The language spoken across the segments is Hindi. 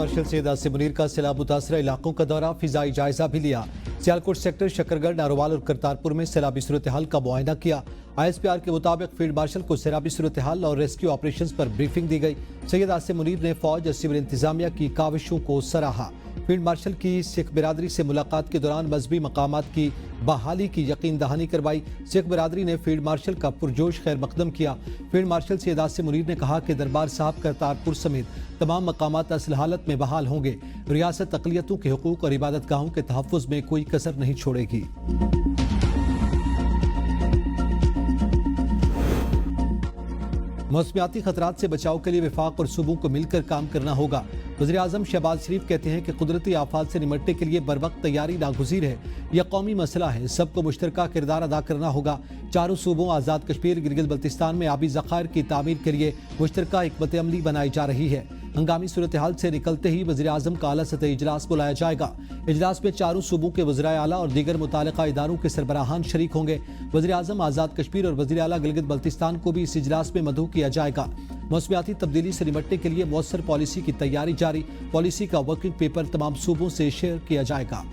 मार्शल सैयद आसिम मुनीर का सैलाब मुतासरा इलाकों का दौरा, फिजाई जायजा भी लिया। सियालकोट सेक्टर, शकरगढ़, नारोवाल और करतारपुर में सैलाबी सूरत हाल का मुआयना किया। ISPR के मुताबिक फील्ड मार्शल को सैलाबी सूरत हाल और रेस्क्यू ऑपरेशंस पर ब्रीफिंग दी गई। सैयद आसिम मुनीर ने फौज और सिविल इंतजामिया की काविशों को सराहा। फील्ड मार्शल की सिख बिरादरी से मुलाकात के दौरान मजहबी मकामात की बहाली की यकीन दहानी करवाई। सिख बिरादरी ने फील्ड मार्शल का पुरजोश खैर मकदम किया। फील्ड मार्शल सैयद आसिम मुनीर ने कहा कि दरबार साहब करतारपुर समेत तमाम मकामात असल हालत में बहाल होंगे। रियासत अक़लियतों के हुकूक और इबादत गाहों के तहफ़्फ़ुज़ में कोई कसर नहीं छोड़ेगी। मौसमियाती खतरात से बचाव के लिए वफाक और सूबों को मिलकर काम करना होगा। वज़ीर आज़म शहबाज शरीफ कहते हैं कि कुदरती आफात से निमटने के लिए बर वक्त तैयारी नागुज़ीर है। यह कौमी मसला है, सबको मुश्तरका किरदार अदा करना होगा। चारों सूबों आज़ाद कश्मीर, गिलगित बल्तिस्तान में आबी ज़खायर की तामीर के लिए मुश्तरका हिकमत अमली बनाई जा रही है। हंगामी सूरत हाल से निकलते ही वज़ीर आज़म का आला सतही इजलास बुलाया जाएगा। इजलास में चारों सूबों के वज़राए आला और दीगर मुतालिका इदारों के सरबराहान शरीक होंगे। वज़ीर आज़म आज़ाद कश्मीर और वज़ीर आला गिलगित बल्तिस्तान को भी इस इजलास में मदऊ किया जाएगा। मौसमियाती तब्दीली से निपटने के लिए मौसर पॉलिसी की तैयारी जारी। पॉलिसी का वर्किंग पेपर तमाम सूबों से शेयर किया जाएगा।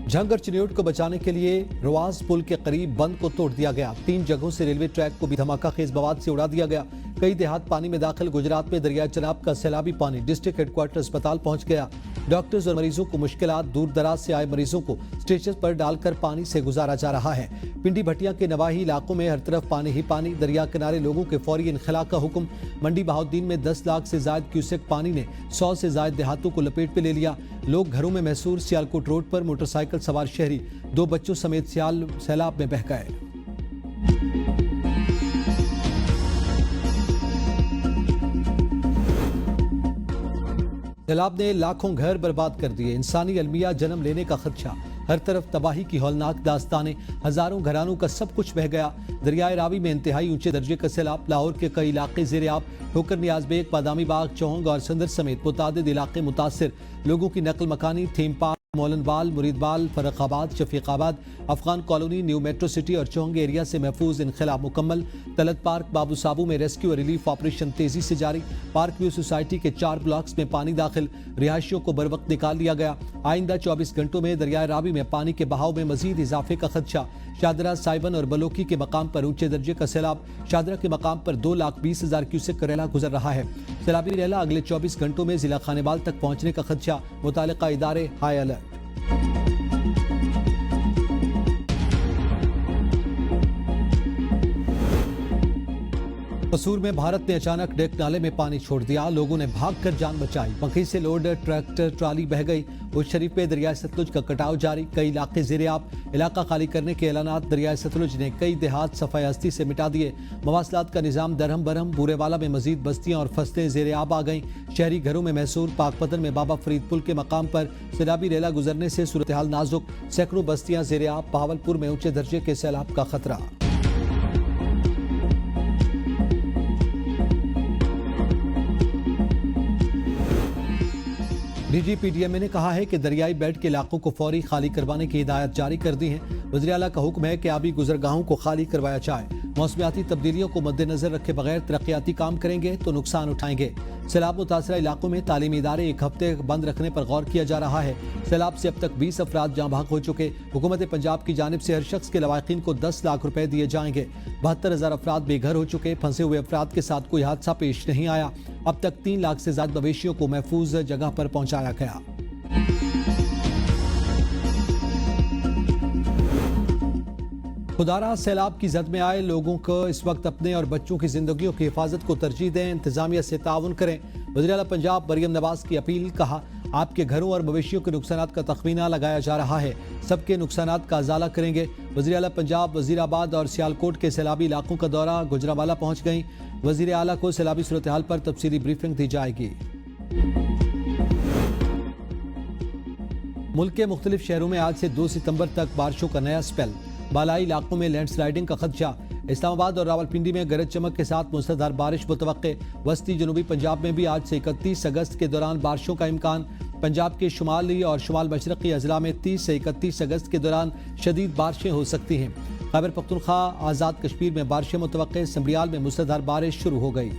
झंग और चिन्योट को बचाने के लिए रवास पुल के करीब बंद को तोड़ दिया गया। 3 जगहों से रेलवे ट्रैक को भी धमाका खेज मवाद से उड़ा दिया गया। कई देहात पानी में दाखिल। गुजरात में दरिया चनाब का सैलाबी पानी डिस्ट्रिक्ट हेडक्वार्टर अस्पताल पहुंच गया। डॉक्टर्स और मरीजों को मुश्किलात, दूर दराज से आए मरीजों को स्ट्रेचर पर डालकर पानी से गुजारा जा रहा है। पिंडी भटिया के नवाही इलाकों में हर तरफ पानी ही पानी। दरिया किनारे लोगों के फौरी इनखला का हुक्म। मंडी बहाउद्दीन में 10 लाख से ज्यादा क्यूसेक पानी ने 100 से ज्यादा देहातों को लपेट में ले लिया। लोग घरों में महसूर। सियालकोट रोड पर मोटरसाइकिल सवार शहरी 2 बच्चों समेत सैलाब में बह गए। सैलाब ने लाखों घर बर्बाद कर दिए। इंसानी अलमिया जन्म लेने का खदशा। हर तरफ तबाही की हौलनाक दास्तानें। हजारों घरानों का सब कुछ बह गया। दरियाए रावी में इंतहाई ऊंचे दर्जे का सैलाब। लाहौर के कई इलाके ज़ेरे आब। ठोकर नियाज बेग, बादामी बाग, चौहंग और संदर समेत मुतादिद इलाके मुतासिर। लोगों की नकल मकानी थीम पार्क, मौलनबाल, मुरीदबाल, Farrukhabad, Shafiqabad, Afghan colony, new metro city और चौहंग एरिया से महफूज इनखला मुकम्मल। तलत पार्क, बाबू साबू में रेस्क्यू और रिलीफ ऑपरेशन तेजी से जारी। पार्क व्यू सोसाइटी के 4 ब्लॉक्स में पानी दाखिल। रिहायशियों को बर वक्त निकाल लिया गया। आइंदा 24 घंटों में दरियाए रावी में पानी के बहाव में मजीद इजाफे का खदशा। शादरा, साइबन और बलोकी के मकाम पर ऊंचे दर्जे का सैलाब। शादरा के मकाम पर 2,20,000 क्यूसेक का रैला गुजर रहा है। सैलाबी रैला अगले 24 घंटों में जिला खानेवाल तक पहुंचने का खदशा। मुतालिका इदारे हाई अलर्ट। कसूर में भारत ने अचानक डेक नाले में पानी छोड़ दिया। लोगों ने भागकर जान बचाई। पंखी से लोड ट्रैक्टर ट्राली बह गई। उस शरीफ में दरियाए सतलुज का कटाव जारी। कई इलाके ज़ेरे आब। इलाका खाली करने के ऐलानात। दरियाए सतलुज ने कई देहात सफाई हस्ती से मिटा दिए। मवासलात का निज़ाम दरहम बरहम। बूरेवाला में मजीद बस्तियां और फसलें ज़ेरे आब आ गईं। शहरी घरों में महसूर। पाकपतन में बाबा फरीद पुल के मकाम पर सैलाबी रेला गुजरने से सूरत हाल नाजुक। सैकड़ों बस्तियां ज़ेरे आब। बहावलपुर में ऊंचे दर्जे के सैलाब का खतरा। DGPDMA ने कहा है कि दरियाई बेल्ट के इलाकों को फौरी खाली करवाने की हिदायत जारी कर दी है। वज़ीर आला का हुक्म है कि आबी गुजरगाहों को खाली करवाया जाए। मौसमियाती तब्दीलियों को मद्देनजर रखे बगैर तरक्याती काम करेंगे तो नुकसान उठाएंगे। सैलाब मुतासरा इलाकों में तालीमी इदारे 1 हफ्ते बंद रखने पर गौर किया जा रहा है। सैलाब से अब तक 20 अफराद जाँ भाग हो चुके। हुकूमत पंजाब की जानिब से हर शख्स के लवाकिन को 10 लाख रुपए दिए जाएंगे। 72,000 अफराद बेघर हो चुके। फंसे हुए अफराद के साथ कोई हादसा पेश नहीं आया। अब तक 3 लाख से ज्यादा मवेशियों को महफूज जगह पर पहुंचाया गया। खुदारा सैलाब की जद में आए लोगों को इस वक्त अपने और बच्चों की जिंदगियों की हिफाजत को तरजीह दें। इंतजामिया से ताउन करें। वज़ीर आला पंजाब मरियम नवाज की अपील। कहा, आपके घरों और मवेशियों के नुकसानात का तखमीना लगाया जा रहा है। सबके नुकसानात का अजाला करेंगे। वज़ीर आला पंजाब वज़ीराबाद और सियालकोट के सैलाबी इलाकों का दौरा। गुजरावाला पहुंच गई। वज़ीर आला को सैलाबी सूरत हाल पर तफसीली ब्रीफिंग दी जाएगी। मुल्क के मुख्तलिफ शहरों में आज से 2 सितंबर तक बारिशों का नया स्पेल। बालाई इलाकों में लैंडस्लाइडिंग का खदशा। इस्लामाबाद और रावलपिंडी में गरज चमक के साथ मूसलाधार बारिश मुतवक्के। वस्ती जनूबी पंजाब में भी आज से 31 अगस्त के दौरान बारिशों का इम्कान। पंजाब के शुमाली और शुमाल मशरक़ी अजला में 30 से 31 अगस्त के दौरान शदीद बारिशें हो सकती हैं। खैबर पख्तूनख्वा आज़ाद कश्मीर में बारिशें मुतवक्के, समरियाल में मूसलाधार बारिश शुरू हो गई।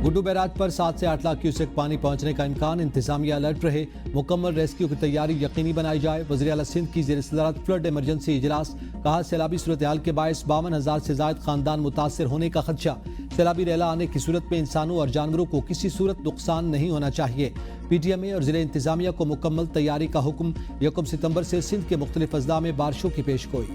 गुड्डू बैराज पर 7 से 8 लाख क्यूसेक पानी पहुंचने का इम्कान, इंतजामिया अलर्ट रहे, मुकम्मल रेस्क्यू की तैयारी यकीनी बनाई जाए। वज़ीर आला सिंध की ज़ेर सदारत फ्लड इमरजेंसी इजलास, कहा सैलाबी सूरत हाल के बायस 52,000 से ज़ायद खानदान मुतासर होने का खदशा। सैलाबी रेला आने की सूरत में इंसानों और जानवरों को किसी सूरत नुकसान नहीं होना चाहिए। PTMA और ज़िले इंतजामिया को मुकम्मल तैयारी का हुक्म। 1 सितंबर से सिंध के मुख्तलिफ अजला में बारिशों की पेशगोई।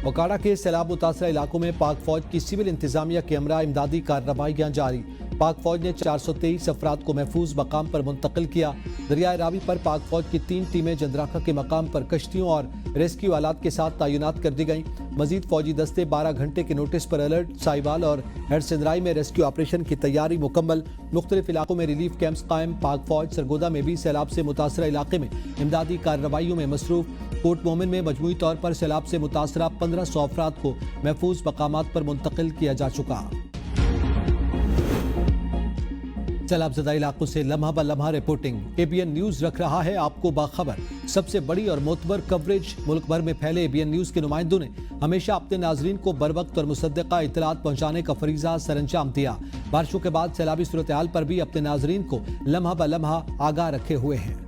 मोकाड़ा के सैलाब मुतासरा इलाकों में पाक फौज की सिविल इंतजामिया के हमरा इमदादी कार्रवाइयाँ जारी। पाक फौज ने 423 अफराद को महफूज मकाम पर मुंतकिल किया। दरियाए रावी पर पाक फौज की 3 टीमें जंदराखा के मकाम पर कश्तियों और रेस्क्यू आलात के साथ तैनात कर दी गईं। मजीद फौजी दस्ते 12 घंटे के नोटिस पर अलर्ट। साहिवाल और हेडसिंदराई में रेस्क्यू ऑपरेशन की तैयारी मुकम्मल। मुख्तलिफ इलाकों में रिलीफ कैंप्स कायम। पाक फौज सरगोदा में भी सैलाब से मुतासरा इलाके में इमदादी कार्रवाइयों में मसरूफ। कोट मोमिन में मजमूई तौर पर सैलाब से मुतासरा 1500 अफराद को महफूज मकामात पर मुंतकिल किया जा चुका। सैलाबज़दा इलाकों से लम्हा ब लम्हा रिपोर्टिंग। ABN न्यूज़ रख रहा है आपको बाखबर। सबसे बड़ी और मोतबर कवरेज मुल्क भर में फैले ABN न्यूज़ के नुमाइंदों ने हमेशा अपने नाजरीन को बरवक्त और मुसद्दक़ा इत्तलात पहुँचाने का फरीज़ा सरअंजाम दिया। बारिशों के बाद सैलाबी सूरत हाल पर भी अपने नाजरीन को लम्हा ब लम्हा आगाह रखे हुए हैं।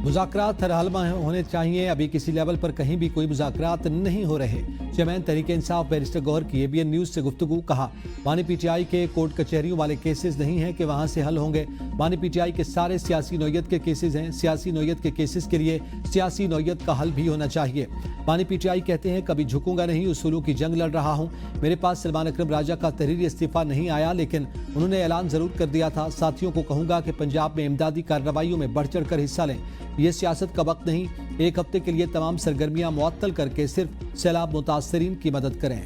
मुज़ाकरात हर हाल में होने चाहिए। अभी किसी लेवल पर कहीं भी कोई मुज़ाकरात नहीं हो रहे। चेयरमैन तहरीक इंसाफ बैरिस्टर गौहर की ABN न्यूज़ से गुफ्तगू। कहा बानी PTI के कोर्ट कचहरियों वाले केसेस नहीं हैं कि वहाँ से हल होंगे। बानी PTI के सारे सियासी नौयत के केसेस हैं। सियासी नौयत के केसेस के लिए सियासी नौयत का हल भी होना चाहिए। बानी PTI कहते हैं कभी झुकूंगा नहीं, उसूलों की जंग लड़ रहा हूँ। मेरे पास सलमान अकरम राजा का तहरीरी इस्तीफ़ा नहीं आया, लेकिन उन्होंने ऐलान ज़रूर कर दिया था। साथियों को कहूँगा कि पंजाब में इमदादी कार्रवाइयों में बढ़ चढ़ कर हिस्सा लें। ये सियासत का वक्त नहीं। 1 हफ्ते के लिए तमाम सरगर्मियां मुअत्तल करके सिर्फ सैलाब मुतासरीन की मदद करें।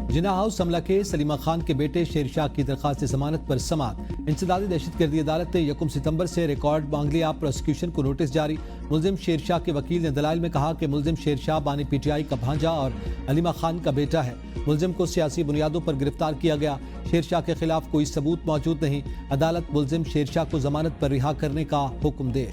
जिन्ना हाउस हमला के सलीमा खान के बेटे शेरशाह की दरखास्त जमानत पर समाअत। इंसदादी दहशतगर्दी अदालत ने 1 सितंबर से रिकॉर्ड मांग लिया। प्रोसिक्यूशन को नोटिस जारी। मुल्जिम शेरशाह के वकील ने दलाइल में कहा कि मुल्जिम शेरशाह बानी PTI का भांजा और हलीमा खान का बेटा है। मुल्जिम को सियासी बुनियादों पर गिरफ्तार किया गया। शेरशाह के खिलाफ कोई सबूत मौजूद नहीं। अदालत मुल्जिम शेरशाह को जमानत पर रिहा करने का हुक्म दे।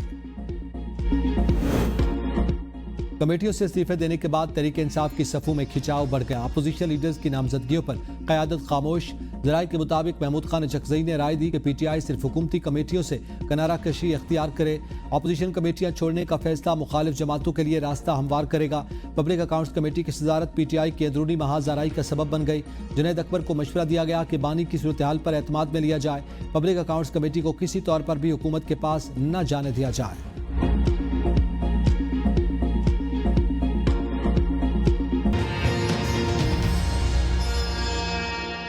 कमेटियों से इस्तीफे देने के बाद तहरीक इंसाफ की सफों में खिंचाव बढ़ गया। अपोजिशन लीडर्स की नामजदगियों पर क़यादत खामोश। ज़राए के मुताबिक महमूद खान चकजई ने राय दी कि PTI सिर्फ हुकूमती कमेटियों से किनारा कशी इख्तियार करे। अपोजिशन कमेटियां छोड़ने का फैसला मुखालिफ जमातों के लिए रास्ता हमवार करेगा। पब्लिक अकाउंट्स कमेटी की सदारत PTI की अंदरूनी महाज़ाराई का सबब बन गई। जुनैद अकबर को मशवरा दिया गया कि बानी की सूरत हाल पर एतमाद में लिया जाए। पब्लिक अकाउंट्स कमेटी को किसी तौर पर भी हुकूमत के पास न जाने दिया जाए।